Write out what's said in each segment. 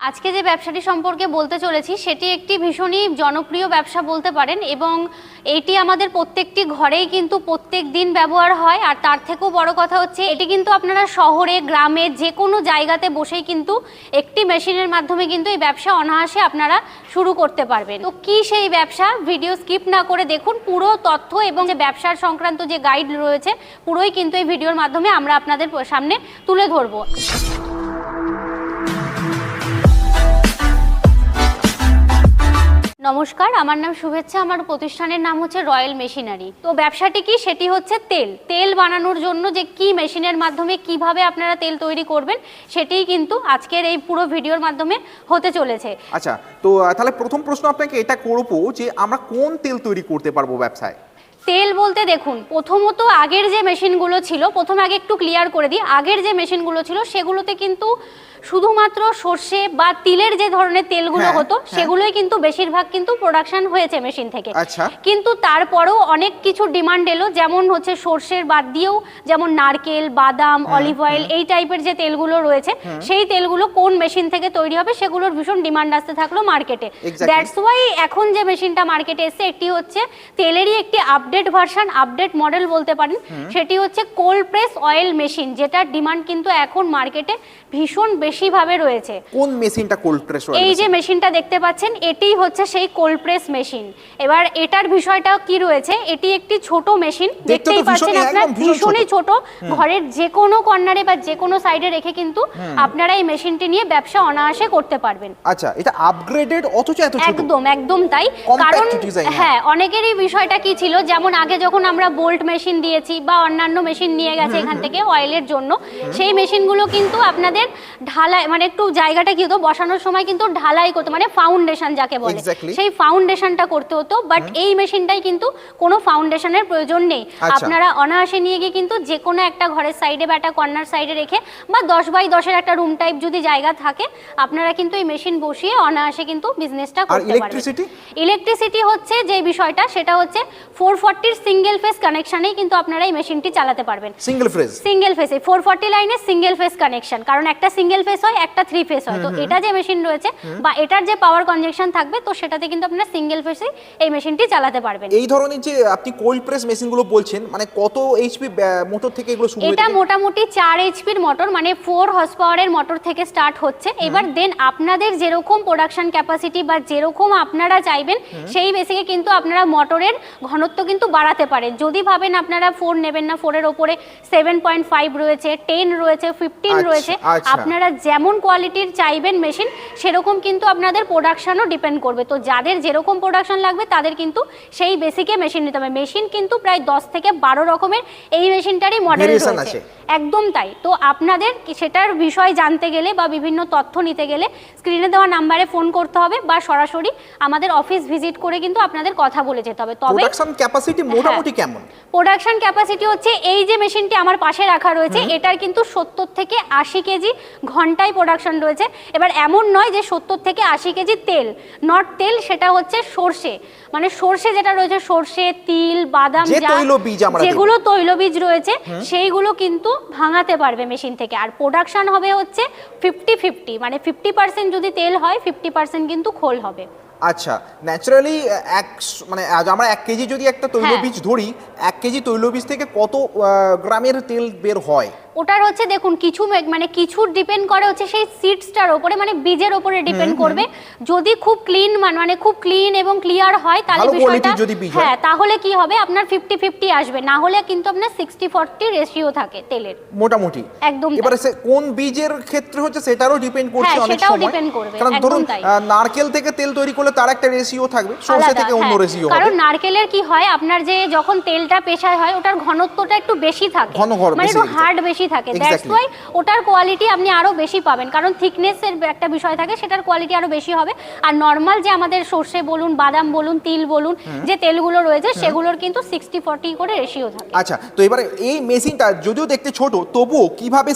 আজকে যে ব্যবসাটি সম্পর্কে বলতে চলেছি সেটি একটি ভীষণই জনপ্রিয় ব্যবসা বলতে পারেন এবং এটি আমাদের প্রত্যেকটি ঘরেই কিন্তু প্রত্যেক দিন ব্যবহার হয়। আর তার থেকেও বড় কথা হচ্ছে এটি কিন্তু আপনারা শহরে গ্রামে যে কোনো জায়গাতে বসেই কিন্তু একটি মেশিনের মাধ্যমে কিন্তু এই ব্যবসা অনায়াসে আপনারা শুরু করতে পারবেন। তো কি সেই ব্যবসা, ভিডিও স্কিপ না করে দেখুন। পুরো তথ্য এবং যে ব্যবসার সংক্রান্ত যে গাইড রয়েছে পুরোই কিন্তু এই ভিডিওর মাধ্যমে আমরা আপনাদের সামনে তুলে ধরবো। নমস্কার, আমার নাম শুভেচ্ছা, আমার প্রতিষ্ঠানের নাম হচ্ছে রয়্যাল মেশিনারি। তো ব্যবসাটি কি, সেটি হচ্ছে তেল বানানোর জন্য যে কি মেশিনের মাধ্যমে কিভাবে আপনারা তেল তৈরি করবেন সেটিই কিন্তু আজকের এই পুরো ভিডিওর মাধ্যমে হতে চলেছে। আচ্ছা, তো তাহলে প্রথম প্রশ্ন আপনাকে এটা করব যে আমরা কোন তেল তৈরি করতে পারবো ব্যবসায়? তেল বলতে দেখুন, প্রথমত আগের যে মেশিনগুলো ছিল, প্রথমে আগে একটু ক্লিয়ার করে দিই, আগের যে মেশিনগুলো ছিল সেগুলোতে কিন্তু শুধুমাত্র সর্ষে বা তিলের যে ধরনের তেলগুলো হতো সেগুলোই কিন্তু বেশিরভাগ কিন্তু প্রোডাকশন হয়েছে মেশিন থেকে। কিন্তু তারপরেও অনেক কিছু ডিমান্ড এলো, যেমন হচ্ছে সর্ষের বাদ দিয়েও যেমন নারকেল, বাদাম, অলিভ অয়েল এই টাইপের যে তেলগুলো রয়েছে সেই তেলগুলো কোন মেশিন থেকে তৈরি হবে সেগুলোর ভীষণ ডিমান্ড আসতে থাকলো মার্কেটে। দ্যাটস ওয়াই এখন যে মেশিনটা মার্কেটে এসছে একটি হচ্ছে তেলেরই একটি আপডেট ভার্সন, আপডেট মডেল বলতে পারেন। সেটি হচ্ছে কোল্ড প্রেস অয়েল মেশিন, যেটার ডিমান্ড কিন্তু এখন মার্কেটে ভীষণ বেশি ভাবে রয়েছে। কোন মেশিনটা কোল্ড প্রেস অয়েল? এই যে মেশিনটা দেখতে পাচ্ছেন এটাই হচ্ছে সেই কোল্ড প্রেস মেশিন। এবার এটার বিষয়টা কি রয়েছে, এটি একটি ছোট মেশিন, দেখতেই পাচ্ছেন আপনারা, ভীষণই ছোট। ঘরের যে কোনো কর্নারে বা যে কোনো সাইডে রেখে কিন্তু আপনারা এই মেশিনটি নিয়ে ব্যবসা অনায়াসে করতে পারবেন। আচ্ছা, এটা আপগ্রেডেড অথচ এত ছোট? একদম তাই। কারণ হ্যাঁ, অনেকেরই বিষয়টা কি ছিল, যেমন আগে যখন আমরা বোল্ট মেশিন দিয়েছি বা অন্যান্য মেশিন নিয়ে গেছে এখান থেকে অয়েলের জন্য, সেই মেশিনগুলো কিন্তু আপনাদের ঢালাই মানে একটু জায়গাটা কি হতো, বসানোর সময় কিন্তু ঢালাই করতে, মানে ফাউন্ডেশন যাকে বলে, সেই ফাউন্ডেশনটা করতে হতো। বাট এই মেশিনটাই কিন্তু কোনো ফাউন্ডেশনের প্রয়োজন নেই। আপনারা অনায়াসে নিয়ে গিয়ে কিন্তু যে কোনো একটা ঘরের সাইডে বা একটা কর্নার সাইডে রেখে বা 10x10 একটা রুম টাইপ যদি জায়গা থাকে আপনারা কিন্তু এই মেশিন বসিয়ে অনায়াসে কিন্তু বিজনেসটা করতে পারবেন। ইলেকট্রিসিটি হচ্ছে যে বিষয়টা, সেটা হচ্ছে 440 সিঙ্গেল ফেজ কানেকশনেই কিন্তু আপনারা এই মেশিনটি চালাতে পারবেন। সিঙ্গেল ফেজ 440 লাইনে সিঙ্গেল ফেজ কানেকশন, কারণ একটা সিঙ্গেল ফেজ হয় একটা 3 ফেজ হয়। তো এটা যে মেশিন রয়েছে বা এটার যে পাওয়ার কনজাম্পশন থাকবে, তো সেটাতে কিন্তু আপনারা সিঙ্গেল ফেজে এই মেশিনটি চালাতে পারবেন। এই ধরনের যে আপনি কোল্ড প্রেস মেশিনগুলো বলছেন, মানে কত এইচপি মোটর থেকে এগুলো শুরু? এটা মোটামুটি 4 এইচপির মোটর, মানে 4 হর্স পাওয়ারের মোটর থেকে স্টার্ট হচ্ছে। এবার দেন আপনাদের যেরকম প্রোডাকশন ক্যাপাসিটি বা যেরকম আপনারা চাইবেন সেই বেসিকে কিন্তু আপনারা মোটরের ঘনত্ব কিন্তু বাড়াতে পারেন। যদি ভাবেন আপনারা 4 নেবেন না, 4 এর উপরে 7.5 রয়েছে, 10 রয়েছে, 15 রয়েছে, আপনারা যেমন কোয়ালিটির চাইবেন মেশিন সেরকম কিন্তু আপনাদের প্রোডাকশনও ডিপেন্ড করবে। তো যাদের যেরকম প্রোডাকশন লাগবে তাদের কিন্তু সেই বেসিকে মেশিন নিতে হবে। মেশিন কিন্তু প্রায় 10 থেকে 12 রকমের এই মেশিনটারই মডেল রয়েছে। একদম তাই। তো আপনাদের সেটার বিষয় জানতে গেলে বা বিভিন্ন তথ্য নিতে গেলে স্ক্রিনে দেওয়া নাম্বারে ফোন করতে হবে বা সরাসরি আমাদের অফিস ভিজিট করে কিন্তু আপনাদের কথা বলে যেতে হবে। তবে প্রোডাকশন ক্যাপাসিটি মোটামুটি কেমন? প্রোডাকশন ক্যাপাসিটি হচ্ছে এই যে মেশিনটি আমার পাশে রাখা রয়েছে এটার কিন্তু 70 থেকে 80 কেজি ঘন্টায় প্রোডাকশন রয়েছে। এবার এমন নয় যে 70 থেকে 80 কেজি তেল, নট তেল, সেটা হচ্ছে সর্ষে, মানে সর্ষে যেটা রয়েছে, সর্ষে, তিল, বাদাম, যেগুলো তৈলবীজ রয়েছে সেইগুলো কিন্তু ভাঙাতে পারবে মেশিন থেকে। আর প্রোডাকশন হবে হচ্ছে 50-50, মানে 50% যদি তেল হয় 50% কিন্তু খোল হবে। আচ্ছা, ন্যাচারালি মানে আমরা 1 কেজি যদি একটা তৈলবীজ ধরি, 1 কেজি তৈলবীজ থেকে কত গ্রামের তেল বের হয়? ওটার হচ্ছে দেখুন কিছু মানে কিছু ডিপেন্ড করে হচ্ছে সেই সিডসটার উপরে, মানে বীজের উপরে ডিপেন্ড করবে। যদি খুব ক্লিন মানে খুব ক্লিন এবং ক্লিয়ার হয় তাহলে বিষয়টা হ্যাঁ, তাহলে কি হবে আপনার 50-50 আসবে, না হলে কিন্তু আপনার 60-40 রেশিও থাকে তেলের মোটামুটি। একদম। এবারে কোন বীজের ক্ষেত্রে হচ্ছে সেটারও ডিপেন্ড করছে অনেক সময়, ডিপেন্ড করবে। কারণ ধরুন নারকেল থেকে তেল তৈরি করলে তার একটা রেশিও থাকবে, সরষে থেকে অন্য রেশিও হবে। কারণ নারকেলের কি হয়, আপনার যে যখন তেলটা পেশায় হয় ওটার ঘনত্বটা একটু বেশি থাকে, মানে একটু হার্ড বেশি থাকে। দ্যাটস ওয়াই ওটার কোয়ালিটি আপনি আরো বেশি পাবেন, কারণ থিকনেসের একটা বিষয় থাকে, সেটার কোয়ালিটি আরো বেশি হবে। আর নরমাল যে আমাদের সর্ষে বলুন, বাদাম বলুন, তিল বলুন, যে তেলগুলো রয়েছে সেগুলোর কিন্তু 60-40 করে রেশিও থাকে। আচ্ছা, তো এবারে এই মেশিনটা যদিও দেখতে ছোট, তবুও কিভাবে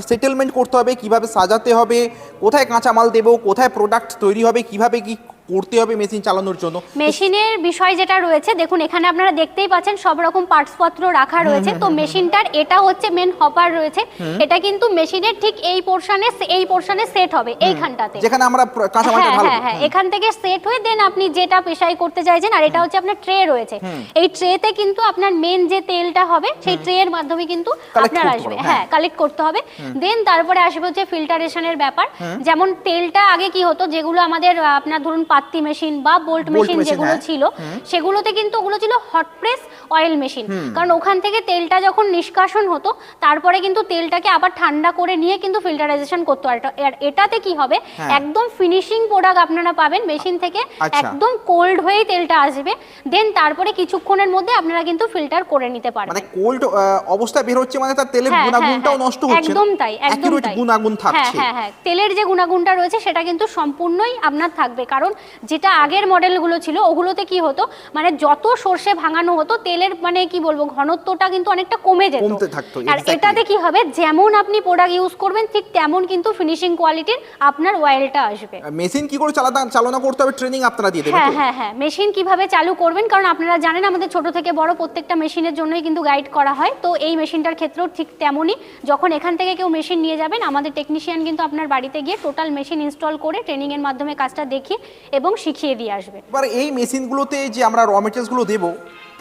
সেটেলমেন্ট করতে হবে, কিভাবে সাজাতে হবে, কোথায় কাঁচামাল দেব, কোথায় প্রোডাক্ট তৈরি হবে, কিভাবে কি করতে হবে মেশিন চালানোর জন্য? মেশিনের বিষয় যেটা রয়েছে, দেখুন এখানে আপনারা দেখতেই পাচ্ছেন সব রকম পার্টস পত্র রাখা রয়েছে। তো মেশিনটার এটা হচ্ছে মেন হপার রয়েছে, এটা কিন্তু মেশিনের ঠিক এই পোরশনে সেট হবে এইখানটাতে, যেখানে আমরা কাঁচামালটা ঢালবো। হ্যাঁ, এখান থেকে সেট হয়ে দেন আপনি যেটা পেশাই করতে চাইছেন। আর এটা হচ্ছে আপনার ট্রে রয়েছে, এই ট্রেতে কিন্তু আপনার মেন যে তেলটা হবে সেই ট্রে এর মাধ্যমে কিন্তু আপনার আসবে, হ্যাঁ কালেক্ট করতে হবে। দেন তারপরে আসবে হচ্ছে ফিল্টারেশনের ব্যাপার। যেমন তেলটা আগে কি হতো, যেগুলো আমাদের আপনার ধরুন পাত্তি মেশিন বা বোল্ট মেশিন যেগুলো ছিল, সেগুলোতে কিন্তু ওগুলো ছিল হট প্রেস অয়েল মেশিন। কারণ ওখান থেকে তেলটা যখন নিষ্কাশন হতো তারপরে কিন্তু তেলটাকে আবার ঠান্ডা করে নিয়ে কিন্তু ফিল্টারাইজেশন করতে হয়। আর এটাতে কি হবে, একদম ফিনিশিং প্রোডাক্ট আপনারা পাবেন মেশিন থেকে, একদম কোল্ড হয়েই তেলটা আসবে। দেন তারপরে কিছুক্ষণের মধ্যে আপনারা কিন্তু ফিল্টার করে নিতে পারবেন। মানে কোল্ড অবস্থায় বের হচ্ছে মানে তার তেলের গুণাগুণটাও নষ্ট হচ্ছে না, একদম তাই, একদম তাই, গুণাগুণ থাকছে। হ্যাঁ, তেলের যে গুণাগুণটা রয়েছে সেটা কিন্তু সম্পূর্ণই আপনার থাকবে। কারণ যেটা আগের মডেলগুলো ছিল ওগুলোতে কি হতো, মানে যত সর্ষে ভাঙানো হতো তেলের মানে কি বলবো ঘনত্বটা কিন্তু অনেকটা কমে যেত। আর এটাতে কি হবে, যেমন আপনি প্রোডাক্ট ইউজ করবেন ঠিক তেমন কিন্তু ফিনিশিং কোয়ালিটির আপনার অয়েলটা আসবে। মেশিন কি করে চালনা করতে হবে ট্রেনিং আপনারা দিয়ে দেবেন? হ্যাঁ, মেশিন কিভাবে চালু করবেন, কারণ আপনারা জানেন আমাদের ছোট থেকে বড় প্রত্যেকটা মেশিনের জন্যই কিন্তু গাইড করা হয়। তো এই মেশিনটার ক্ষেত্রেও ঠিক তেমনই, যখন এখান থেকে কেউ মেশিন নিয়ে যাবেন আমাদের টেকনিশিয়ান কিন্তু আপনার বাড়িতে গিয়ে টোটাল মেশিন ইনস্টল করে ট্রেনিং এর মাধ্যমে কাজটা দেখিয়ে এবং শিখিয়ে দিয়ে আসবে। এবার এই মেশিনগুলোতে যে আমরা র মেটেরিয়ালসগুলো দেবো,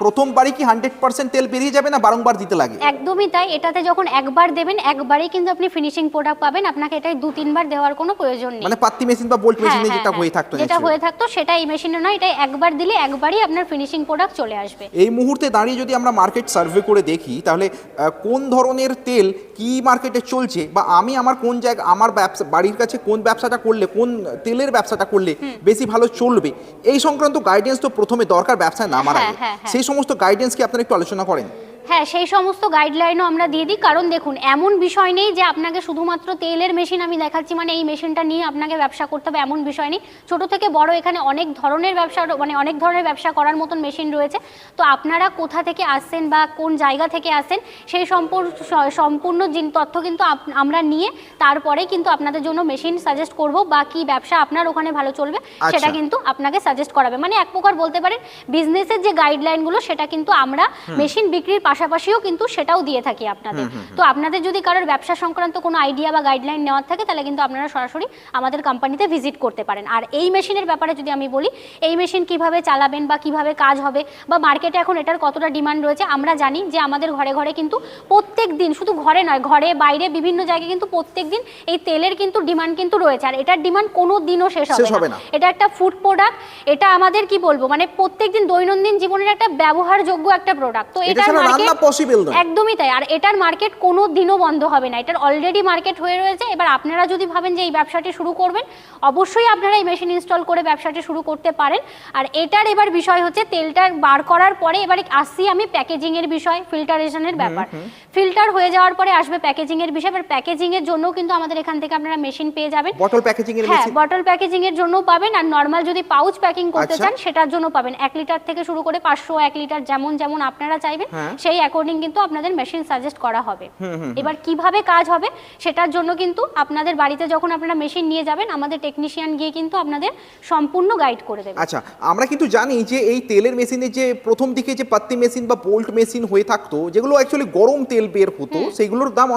প্রথমবারই কি 100% তেল বেরিয়ে যাবে না বারংবার দিতে লাগে? একদমই তাই, এটাতে যখন একবার দেবেন একবারই কিন্তু আপনি ফিনিশিং প্রোডাক্ট পাবেন, আপনাকে এটাই 2-3 বার দেওয়ার কোনো প্রয়োজন নেই। মানে পাত্তি মেশিন বা বোল্ট মেশিনে যেটা হয়ে থাকতো সেটা এই মেশিনে নয়, এটা একবার দিলে একবারই আপনার ফিনিশিং প্রোডাক্ট চলে আসবে। এই মুহূর্তে দাঁড়িয়ে যদি আমরা মার্কেট সার্ভে করে দেখি তাহলে কোন ধরনের তেল কি মার্কেটে চলছে, বা আমি আমার কোন জায়গা আমার ব্যবসা বাড়ির কাছে কোন ব্যবসাটা করলে, কোন তেলের ব্যবসাটা করলে বেশি ভালো চলবে, এই সংক্রান্ত গাইডেন্স তো প্রথমে দরকার ব্যবসায় নামার আগে। সেই সমস্ত গাইডেন্স কি আপনারা একটু আলোচনা করেন? হ্যাঁ, সেই সমস্ত গাইডলাইনও আমরা দিয়ে দিই। কারণ দেখুন এমন বিষয় নেই যে আপনাকে শুধুমাত্র তেলের মেশিন আমি দেখাচ্ছি মানে এই মেশিনটা নিয়ে আপনাকে ব্যবসা করতে হবে, এমন বিষয় নেই। ছোট থেকে বড় এখানে অনেক ধরনের ব্যবসা করার মতন মেশিন রয়েছে। তো আপনারা কোথা থেকে আসছেন বা কোন জায়গা থেকে আসছেন সেই সম্পূর্ণ তথ্য কিন্তু আমরা নিয়ে তারপরে কিন্তু আপনাদের জন্য মেশিন সাজেস্ট করব, বা কি ব্যবসা আপনার ওখানে ভালো চলবে সেটা কিন্তু আপনাকে সাজেস্ট করাবে। মানে এক প্রকার বলতে পারেন বিজনেসের যে গাইডলাইনগুলো সেটা কিন্তু আমরা মেশিন বিক্রির পাশাপাশিও কিন্তু সেটাও দিয়ে থাকি আপনাদের। তো আপনাদের যদি কারোর ব্যবসা সংক্রান্ত কোনো আইডিয়া বা গাইডলাইন নেওয়ার থাকে তাহলে কিন্তু আপনারা সরাসরি আমাদের কোম্পানিতে ভিজিট করতে পারেন। আর এই মেশিনের ব্যাপারে যদি আমি বলি, এই মেশিন কিভাবে চালাবেন বা কিভাবে কাজ হবে বা মার্কেটে এখন এটার কতটা ডিমান্ড রয়েছে, আমরা জানি যে আমাদের ঘরে ঘরে কিন্তু প্রত্যেক দিন, শুধু ঘরে নয় ঘরে বাইরে বিভিন্ন জায়গায় কিন্তু প্রত্যেক দিন এই তেলের কিন্তু ডিমান্ড কিন্তু রয়েছে। আর এটার ডিমান্ড কোনো দিনও শেষ হবে না। এটা একটা ফুড প্রোডাক্ট, এটা আমাদের কি বলবো মানে প্রত্যেকদিন দৈনন্দিন জীবনের একটা ব্যবহারযোগ্য একটা প্রোডাক্ট। তো এটার মার্কেট একদমই তাই, আর এটার মার্কেট কোনো দিনও বন্ধ হবে না, এটার অলরেডি মার্কেট হয়ে রয়েছে। এবার আপনারা যদি ভাবেন যে এই ব্যবসাটি শুরু করবেন, অবশ্যই আপনারা এই মেশিন ইনস্টল করে ব্যবসাটি শুরু করতে পারেন। আর এটার এবার বিষয় হচ্ছে তেলটা বার করার পরে এবারে আসছি আমি প্যাকেজিং এর বিষয়, ফিল্টারেশনের ব্যাপার। ফিল্টার হয়ে যাওয়ার পরে আসবে প্যাকেজিং এর বিষয়। এবার প্যাকেজিং এর জন্য কিন্তু আমাদের এখান থেকে আপনারা মেশিন পেয়ে যাবেন, বটল প্যাকেজিং এর মেশিন, বটল প্যাকেজিং এর জন্য পাবেন। আর নরমাল যদি পাউচ প্যাকিং করতে চান সেটার জন্য পাবেন 1 লিটার থেকে শুরু করে 500 1 লিটার যেমন আপনারা চাইবেন সেই অ্যাকর্ডিং কিন্তু আপনাদের মেশিন সাজেস্ট করা হবে। এবার কিভাবে কাজ হবে সেটার জন্য কিন্তু আপনাদের বাড়িতে যখন আপনারা মেশিন নিয়ে যাবেন আমাদের টেকনিশিয়ান গিয়ে কিন্তু আপনাদের সম্পূর্ণ গাইড করে দেবে। আচ্ছা, আমরা কিন্তু জানি যে এই তেলের মেশিনে যে প্রথম দিকে যে পাত্তি মেশিন বা বোল্ট মেশিন হয়ে থাকতো, যেগুলো অ্যাকচুয়ালি গরম তেল বের হতো, সেগুলোর দাম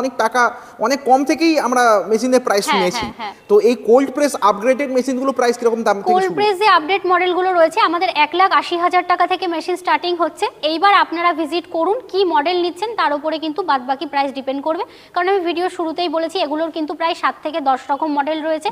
অনেক কম থেকেই আমরা মেশিনের প্রাইস শুনেছি। তো এই কোল্ড প্রেস আপগ্রেডেড মেশিনগুলো প্রাইস কিরকম দাম থেকে শুরু? কোল্ড প্রেস যে আপডেট মডেলগুলো রয়েছে আমাদের 1,80,000 টাকা থেকে মেশিন স্টার্টিং হচ্ছে। এইবার আপনারা ভিজিট করুন, কি মডেল নিচ্ছেন তার উপরে কিন্তু বাদবাকি প্রাইস ডিপেন্ড করবে। কারণ আমি ভিডিও শুরুতেই বলেছি এগুলোর কিন্তু প্রায় 7 থেকে 10 রকম মডেল রয়েছে,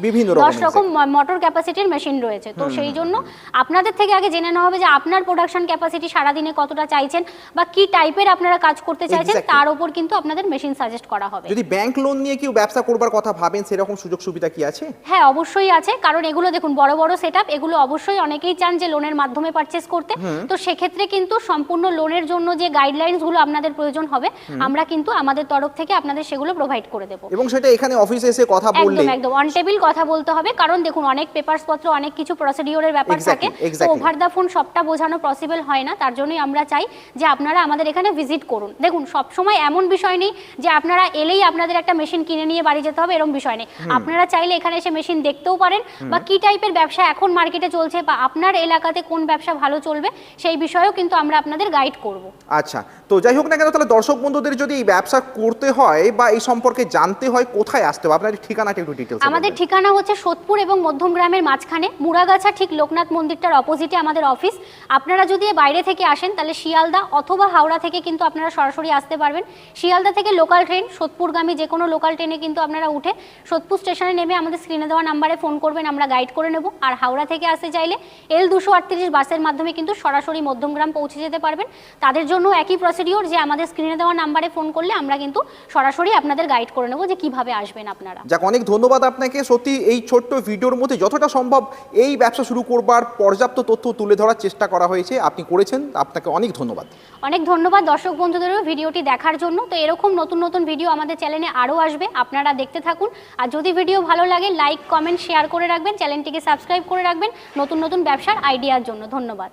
10 রকম মোটর ক্যাপাসিটির মেশিন রয়েছে। তো সেই জন্য আপনাদের থেকে আগে জেনে নেওয়া হবে যে আপনার প্রোডাকশন ক্যাপাসিটি সারাদিনে কতটা চাইছেন বা কি টাইপের আপনারা কাজ করতে চাইছেন, তার উপর কিন্তু আপনাদের মেশিন সাজেস্ট করা হবে। যদি ব্যাংক লোন নিয়ে কেউ ব্যবসা করবার কথা ভাবেন সেরকম সুযোগ সুবিধা কি আছে? হ্যাঁ, অবশ্যই আছে। কারণ এগুলো দেখুন বড় বড় সেটআপ, এগুলো অবশ্যই অনেকেই চান যে লোনের মাধ্যমে পারচেজ করতে। তো সেক্ষেত্রে কিন্তু সম্পূর্ণ লোনের জন্য যে গাইডলাইনস ডকুমেন্টসগুলো আপনাদের প্রয়োজন হবে আমরা কিন্তু আমাদের তরফ থেকে আপনাদের সেগুলো প্রোভাইড করে দেবো। এবং সেটা এখানে অফিসে এসে কথা বললে একদম একদম অন টেবিল কথা বলতে হবে, কারণ দেখুন অনেক পেপারস পত্র অনেক কিছু প্রসিডিওরের ব্যাপার থাকে, তো ওভার দা ফোন সবটা বোঝানো পসিবল হয় না। তার জন্যই আমরা চাই যে আপনারা আমাদের এখানে ভিজিট করুন। দেখুন সব সময় এমন বিষয় নেই যে আপনারা এলেই আপনাদের একটা মেশিন কিনে নিয়ে বাড়ি যেতে হবে, এরকম বিষয় নেই। আপনারা চাইলে এখানে এসে মেশিন দেখতেও পারেন, বা কি টাইপের ব্যবসা এখন মার্কেটে চলছে বা আপনার এলাকাতে কোন ব্যবসা ভালো চলবে সেই বিষয়েও কিন্তু আমরা আপনাদের গাইড করব। আচ্ছা, তো যাই হোক না কেন, তাহলে দর্শক বন্ধুদের যদি এই ব্যবসা করতে হয় বা এই সম্পর্কে জানতে হয় কোথায় আসতে হবে, আপনার ঠিকানাটা একটু ডিটেইলস। আমাদের ঠিকানা হচ্ছে সোদপুর এবং মধ্যমগ্রামের মাঝখানে, মুড়াগাছা ঠিক লোকনাথ মন্দিরটার অপোজিটে আমাদের অফিস। আপনারা যদি বাইরে থেকে আসেন তাহলে শিয়ালদা অথবা হাওড়া থেকে কিন্তু আপনারা সরাসরি আসতে পারবেন। শিয়ালদা থেকে লোকাল ট্রেন, সোদপুরগামী যে কোনো লোকাল ট্রেনে কিন্তু আপনারা উঠে সোদপুর স্টেশনে নেমে আমাদের স্ক্রিনে দেওয়া নাম্বারে ফোন করবেন, আমরা গাইড করে নেব। আর হাওড়া থেকে আসতে চাইলে L238 বাসের মাধ্যমে কিন্তু সরাসরি মধ্যমগ্রাম পৌঁছে যেতে পারবেন। তাদের জন্য একই প্রসিডিওর, যে আমাদের স্ক্রিনে দেওয়া নাম্বারে ফোন করলে আমরা কিন্তু সরাসরি আপনাদের গাইড করে নেব যে কিভাবে আসবেন আপনারা। যাক, অনেক ধন্যবাদ আপনাকে। সত্যি এই ছোট্ট ভিডিওর মধ্যে যতটা সম্ভব এই ব্যবসা শুরু করবার পর্যাপ্ত তথ্য তুলে ধরার চেষ্টা করা হয়েছে, আপনি করেছেন, আপনাকে অনেক ধন্যবাদ। অনেক ধন্যবাদ দর্শক বন্ধুদেরও ভিডিওটি দেখার জন্য। তো এরকম নতুন নতুন ভিডিও আমাদের চ্যানেলে আরও আসবে, আপনারা দেখতে থাকুন। আর যদি ভিডিও ভালো লাগে লাইক কমেন্ট শেয়ার করে রাখবেন, চ্যানেলটিকে সাবস্ক্রাইব করে রাখবেন নতুন নতুন ব্যবসার আইডিয়ার জন্য। ধন্যবাদ।